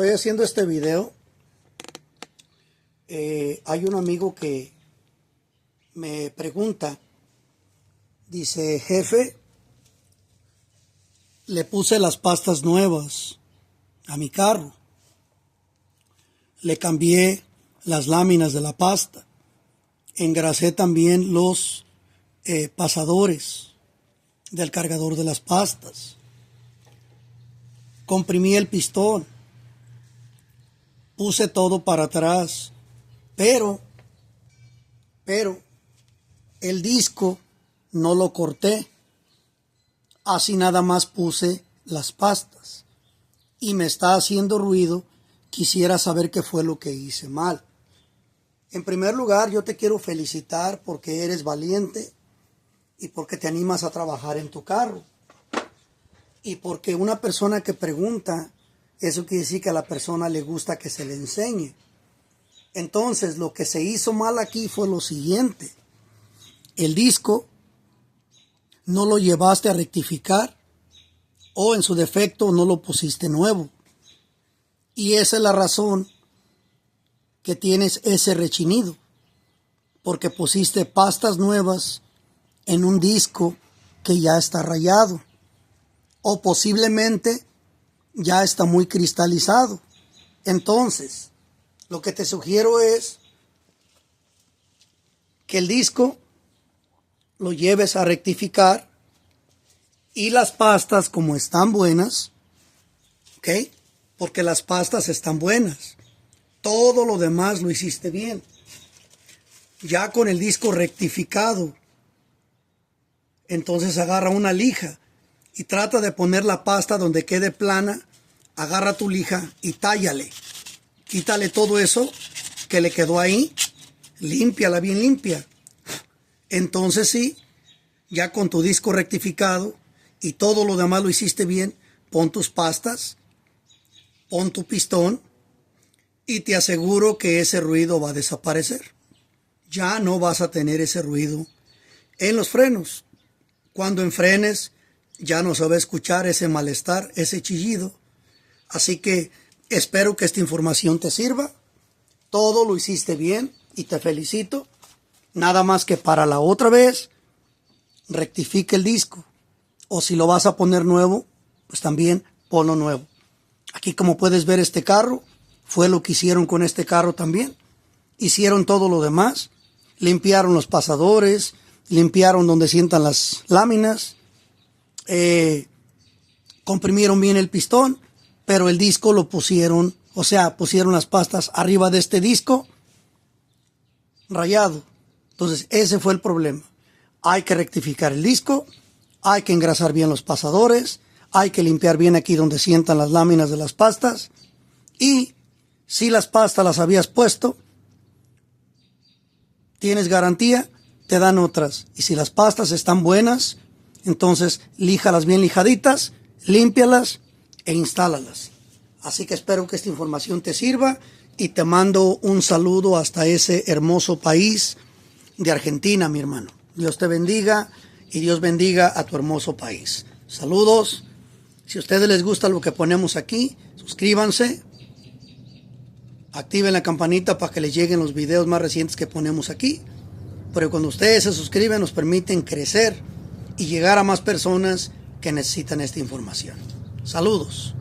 estoy haciendo este video, hay un amigo que me pregunta, dice: jefe, le puse las pastas nuevas a mi carro, le cambié las láminas de la pasta, engrasé también los pasadores del cargador de las pastas, comprimí el pistón, puse todo para atrás, pero el disco no lo corté, así nada más puse las pastas y me está haciendo ruido. Quisiera saber qué fue lo que hice mal. En primer lugar, yo te quiero felicitar porque eres valiente y porque te animas a trabajar en tu carro. Y porque una persona que pregunta, eso quiere decir que a la persona le gusta que se le enseñe. Entonces, lo que se hizo mal aquí fue lo siguiente: el disco no lo llevaste a rectificar, o en su defecto no lo pusiste nuevo. Y esa es la razón que tienes ese rechinido, porque pusiste pastas nuevas en un disco que ya está rayado, o posiblemente ya está muy cristalizado. Entonces, lo que te sugiero es que el disco lo lleves a rectificar, y las pastas, como están buenas, ¿ok? Porque las pastas están buenas, todo lo demás lo hiciste bien. Ya con el disco rectificado, entonces agarra una lija y trata de poner la pasta donde quede plana. Agarra tu lija y tállale, quítale todo eso que le quedó ahí, límpiala bien limpia. Entonces sí, ya con tu disco rectificado y todo lo demás lo hiciste bien, pon tus pastas, pon tu pistón y te aseguro que ese ruido va a desaparecer. Ya no vas a tener ese ruido en los frenos. Cuando enfrenes ya no se va a escuchar ese malestar, ese chillido. Así que espero que esta información te sirva. Todo lo hiciste bien y te felicito. Nada más que para la otra vez, rectifique el disco. O si lo vas a poner nuevo, pues también ponlo nuevo. Aquí, como puedes ver, este carro fue lo que hicieron con este carro también. Hicieron todo lo demás. Limpiaron los pasadores, limpiaron donde sientan las láminas, comprimieron bien el pistón, pero el disco lo pusieron, o sea, pusieron las pastas arriba de este disco rayado. Entonces, ese fue el problema. Hay que rectificar el disco, hay que engrasar bien los pasadores, hay que limpiar bien aquí donde sientan las láminas de las pastas. Y si las pastas las habías puesto, tienes garantía, te dan otras. Y si las pastas están buenas, entonces líjalas bien lijaditas, límpialas e instálalas. Así que espero que esta información te sirva y te mando un saludo hasta ese hermoso país de Argentina, mi hermano. Dios te bendiga y Dios bendiga a tu hermoso país. Saludos. Si a ustedes les gusta lo que ponemos aquí, suscríbanse, activen la campanita para que les lleguen los videos más recientes que ponemos aquí. Pero cuando ustedes se suscriben, nos permiten crecer y llegar a más personas que necesitan esta información. Saludos.